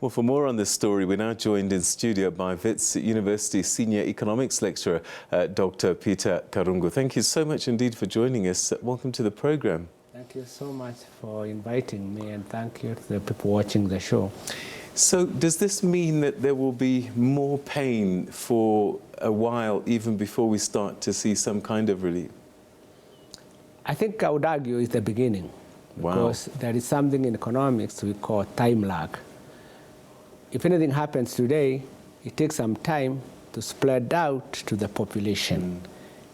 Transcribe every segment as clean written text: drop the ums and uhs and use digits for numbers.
Well, for more on this story, we're now joined in studio by Wits University Senior Economics Lecturer, Dr Peter Karungu. Thank you so much indeed for joining us. Welcome to the program. Thank you so much for inviting me, and thank you to the people watching the show. So does this mean that there will be more pain for a while, even before we start to see some kind of relief? I think I would argue it's the beginning. Wow. Because there is something in economics we call time lag. If anything happens today, it takes some time to spread out to the population.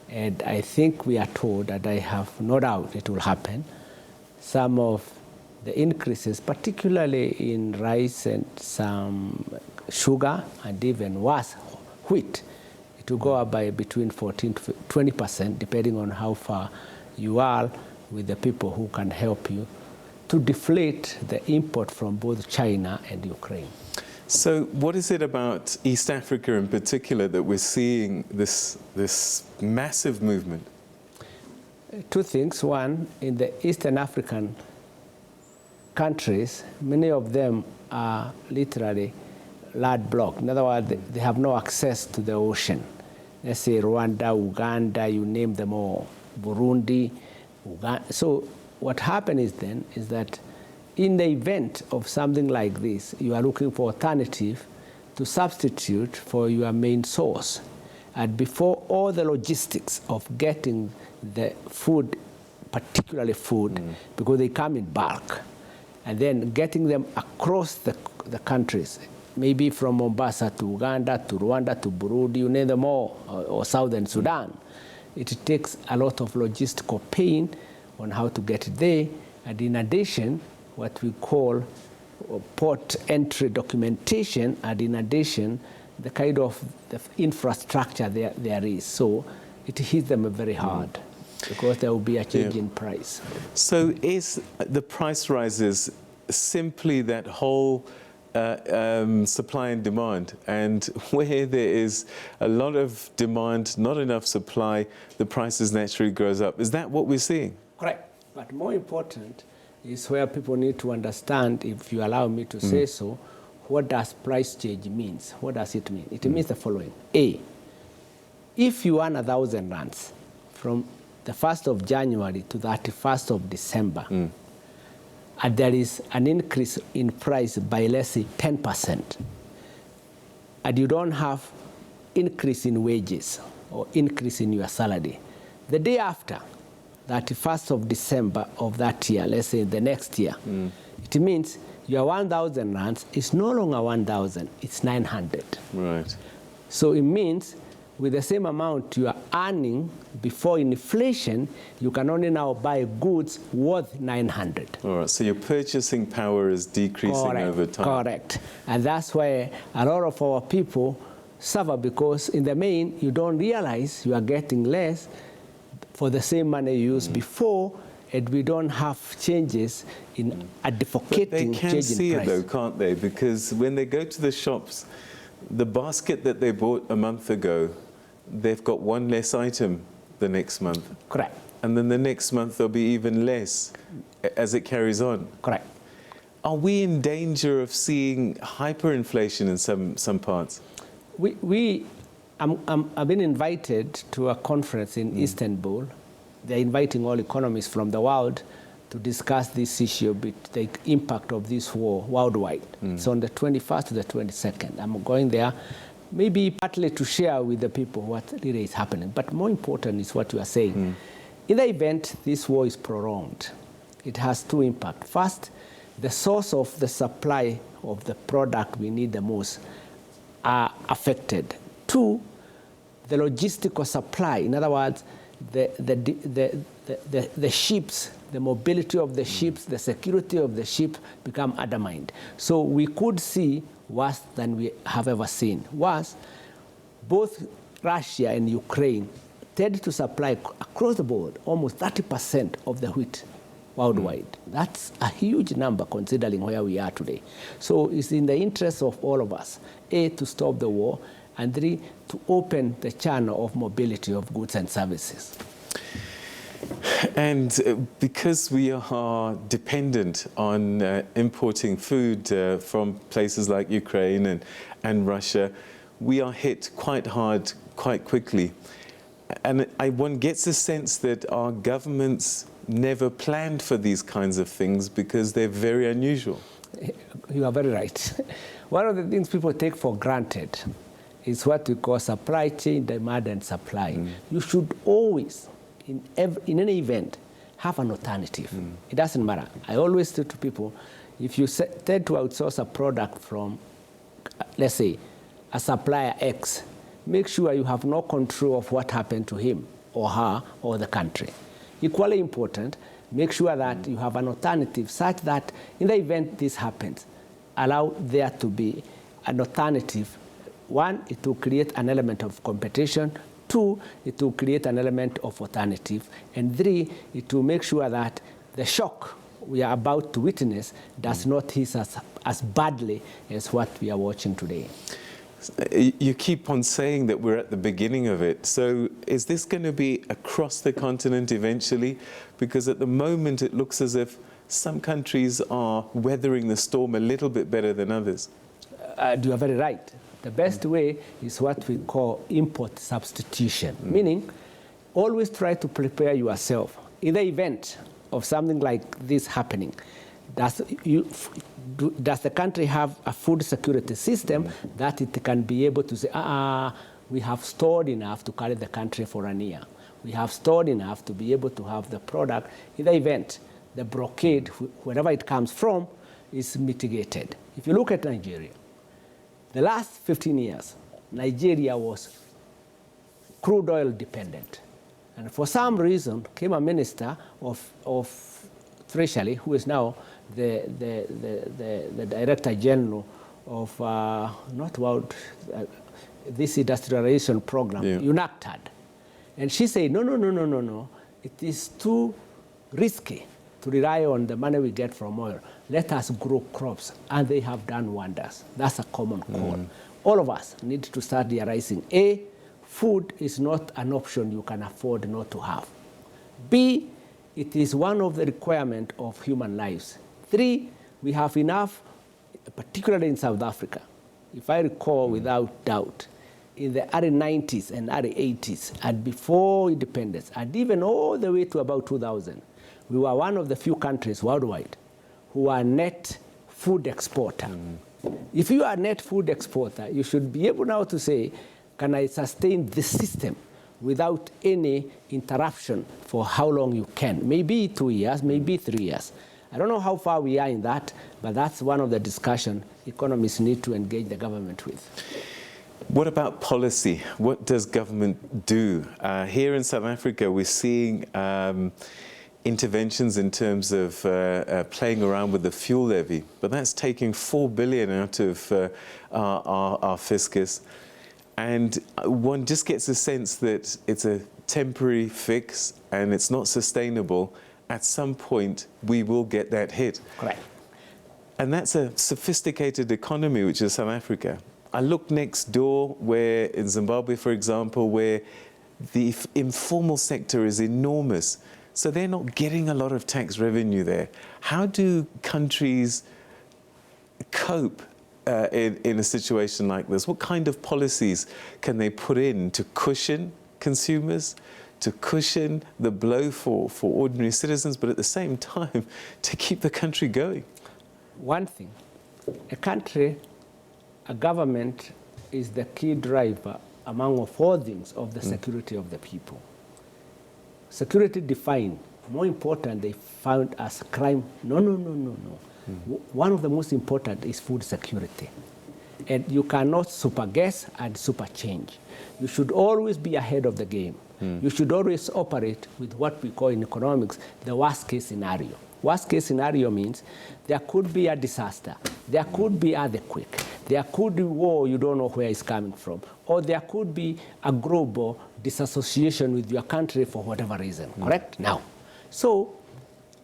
And I think we are told, and I have no doubt it will happen, some of the increases, particularly in rice and some sugar, and even worse, wheat, it will go up by between 14 to 20%, depending on how far you are with the people who can help you to deflate the import from both China and Ukraine. So what is it about East Africa in particular that we're seeing this massive movement? Two things. One, in the Eastern African countries, many of them are literally landlocked. In other words, they have no access to the ocean. Let's say Rwanda, Uganda, you name them all, Burundi, Uganda. So what happens then is that in the event of something like this, you are looking for alternative to substitute for your main source. And before all the logistics of getting the food, particularly food, because they come in bulk, and then getting them across the countries, maybe from Mombasa to Uganda, to Rwanda, to Burundi, you name them all, or Southern Sudan. It takes a lot of logistical pain on how to get it there. And in addition, what we call port entry documentation, and in addition, the kind of the infrastructure there is. So it hits them very hard because there will be a change in price. So is the price rises simply that whole supply and demand, and where there is a lot of demand, not enough supply, the prices naturally goes up? Is that what we're seeing? Correct. But more important is where people need to understand, if you allow me to say so, what does price change means? What does it mean? It means the following. A, if you earn 1,000 rands from the 1st of January to the 31st of December, and there is an increase in price by, let's say, 10%, and you don't have increase in wages or increase in your salary, the day after, 31st of December of that year, let's say the next year, it means your 1,000 rands is no longer 1,000, it's 900. Right. So it means with the same amount you are earning before inflation, you can only now buy goods worth 900. All right, so your purchasing power is decreasing over time. Correct. And that's why a lot of our people suffer, because in the main, you don't realize you are getting less for the same money you used before, and we don't have changes in advocating change in price. They can see it though, can't they? Because when they go to the shops, the basket that they bought a month ago, they've got one less item the next month. Correct. And then the next month there'll be even less as it carries on. Correct. Are we in danger of seeing hyperinflation in some parts? I've been invited to a conference in Istanbul. They're inviting all economists from the world to discuss this issue, the impact of this war worldwide. So on the 21st to the 22nd, I'm going there, maybe partly to share with the people what really is happening. But more important is what you are saying. In the event this war is prolonged, it has two impacts. First, the source of the supply of the product we need the most are affected. Two, the logistical supply, in other words, the ships, the mobility of the ships, the security of the ship become undermined. So we could see worse than we have ever seen. Worse, both Russia and Ukraine tend to supply across the board almost 30% of the wheat worldwide. That's a huge number considering where we are today. So it's in the interest of all of us, A, to stop the war, and 3, to open the channel of mobility of goods and services. And because we are dependent on importing food from places like Ukraine and Russia, we are hit quite hard, quite quickly. And one gets a sense that our governments never planned for these kinds of things because they're very unusual. You are very right. One of the things people take for granted is what we call supply chain, demand and supply. You should always, in any event, have an alternative. It doesn't matter. I always say to people, if you tend to outsource a product from, let's say, a supplier X, make sure you have no control of what happened to him or her or the country. Equally important, make sure that you have an alternative such that in the event this happens, allow there to be an alternative. One, it will create an element of competition. Two, it will create an element of alternative. And three, it will make sure that the shock we are about to witness does not hit us as badly as what we are watching today. You keep on saying that we're at the beginning of it. So is this going to be across the continent eventually? Because at the moment it looks as if some countries are weathering the storm a little bit better than others. You are very right. The best way is what we call import substitution, meaning always try to prepare yourself. In the event of something like this happening, does the country have a food security system that it can be able to say, we have stored enough to carry the country for a year. We have stored enough to be able to have the product in the event the blockade, wherever it comes from, is mitigated. If you look at Nigeria, the last 15 years, Nigeria was crude oil dependent. And for some reason, came a minister of Treasury, who is now the Director General of this industrialization program, UNACTAD. And she said, no. It is too risky to rely on the money we get from oil. Let us grow crops. And they have done wonders. That's a common call. All of us need to start realizing, A, food is not an option you can afford not to have. B, it is one of the requirements of human lives. 3, we have enough, particularly in South Africa. If I recall without doubt, in the early 90s and early 80s, and before independence, and even all the way to about 2000, we were one of the few countries worldwide who are net food exporter. If you are a net food exporter, you should be able now to say, can I sustain this system without any interruption for how long you can? Maybe 2 years, maybe 3 years. I don't know how far we are in that, but that's one of the discussions economists need to engage the government with. What about policy? What does government do? Here in South Africa, we're seeing interventions in terms of playing around with the fuel levy, but that's taking 4 billion out of our fiscus. And one just gets a sense that it's a temporary fix and it's not sustainable. At some point, we will get that hit. Correct. And that's a sophisticated economy, which is South Africa. I look next door, where in Zimbabwe, for example, where the informal sector is enormous. So they're not getting a lot of tax revenue there. How do countries cope in a situation like this? What kind of policies can they put in to cushion consumers, to cushion the blow for ordinary citizens, but at the same time to keep the country going? One thing, a government is the key driver, among all things, of the security of the people. Security defined, more important, they found as crime. No. One of the most important is food security. And you cannot super guess and super change. You should always be ahead of the game. You should always operate with what we call in economics the worst case scenario. Worst case scenario means there could be a disaster, there could be earthquake, there could be war you don't know where it's coming from, or there could be a global disassociation with your country for whatever reason, correct? Now, so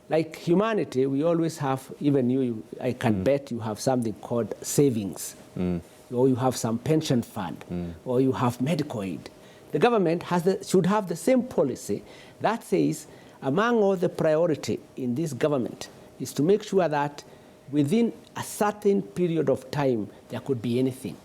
like humanity, we always have, even you, I can bet you have something called savings, or you have some pension fund, or you have medical aid. The government should have the same policy that says, among all the priority in this government is to make sure that within a certain period of time, there could be anything.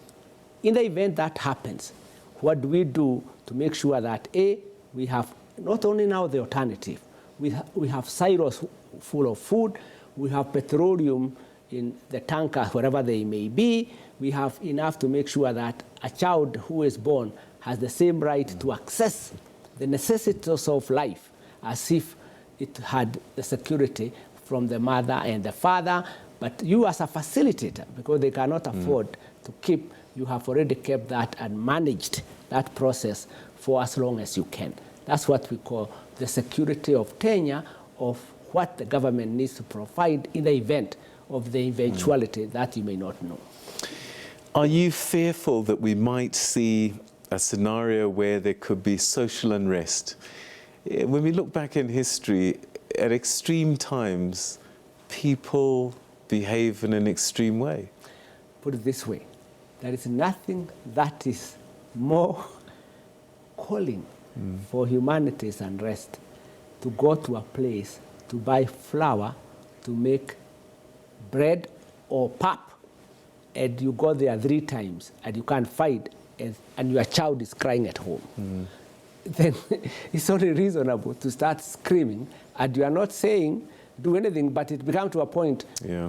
In the event that happens, what do we do to make sure that, A, we have not only now the alternative, we have silos full of food, we have petroleum in the tankers, wherever they may be, we have enough to make sure that a child who is born has the same right to access the necessities of life as if it had the security from the mother and the father. But you as a facilitator, because they cannot afford to keep, you have already kept that and managed that process for as long as you can. That's what we call the security of tenure of what the government needs to provide in the event of the eventuality that you may not know. Are you fearful that we might see a scenario where there could be social unrest? When we look back in history, at extreme times, people behave in an extreme way. Put it this way, there is nothing that is more calling for humanity's unrest to go to a place to buy flour to make bread or pap, and you go there 3 times and you can't find, and your child is crying at home. Then it's only reasonable to start screaming, and you are not saying do anything, but it becomes to a point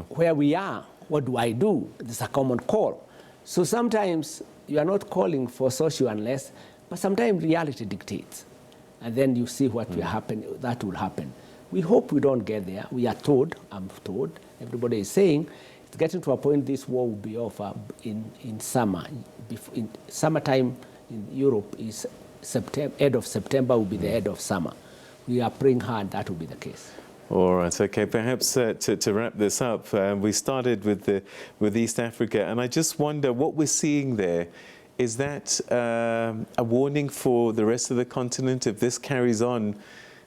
where we are. What do I do? It's a common call. So sometimes you are not calling for social unrest, but sometimes reality dictates. And then you see what will happen, that will happen. We hope we don't get there. We are told, I'm told, everybody is saying, it's getting to a point this war will be over in summer. In summertime in Europe is September, end of September will be the end of summer. We are praying hard that will be the case. All right, okay, perhaps to wrap this up, we started with East Africa, and I just wonder what we're seeing there. Is that a warning for the rest of the continent? If this carries on,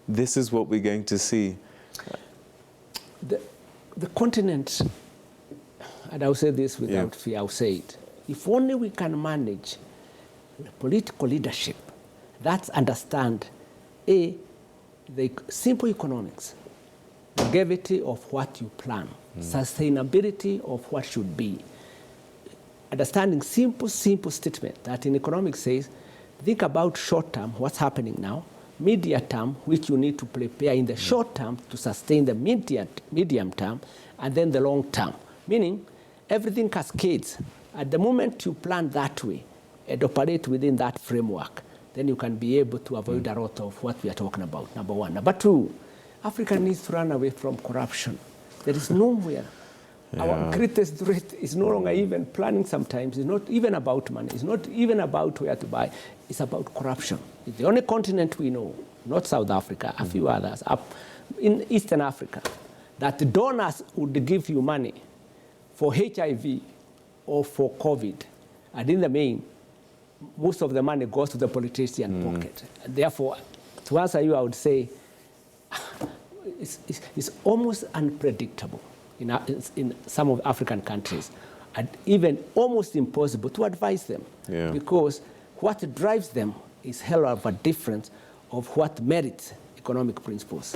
this is what we're going to see. The continent, and I'll say this without fear, I'll say it. If only we can manage political leadership that understand, A, the simple economics, longevity of what you plan, sustainability of what should be, understanding simple statement that in economics says, think about short term, what's happening now, medium term, which you need to prepare in the short term to sustain the medium term, and then the long term. Meaning, everything cascades. At the moment you plan that way and operate within that framework, then you can be able to avoid a lot of what we are talking about, number one. Number two, Africa needs to run away from corruption. There is nowhere. Our greatest threat is no longer even planning sometimes. It's not even about money. It's not even about where to buy. It's about corruption. It's the only continent we know, not South Africa, a few others, up in Eastern Africa, that the donors would give you money for HIV or for COVID. And in the main, most of the money goes to the politician pocket. And therefore, to answer you, I would say, it's almost unpredictable in some of African countries, and even almost impossible to advise them, because what drives them is hell of a difference of what merits economic principles.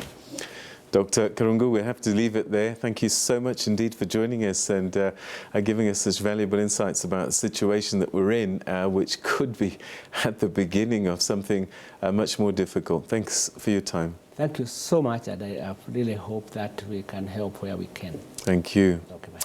Dr. Karungu, we have to leave it there. Thank you so much indeed for joining us and giving us such valuable insights about the situation that we're in, which could be at the beginning of something much more difficult. Thanks for your time. Thank you so much, and I really hope that we can help where we can. Thank you. Okay, bye.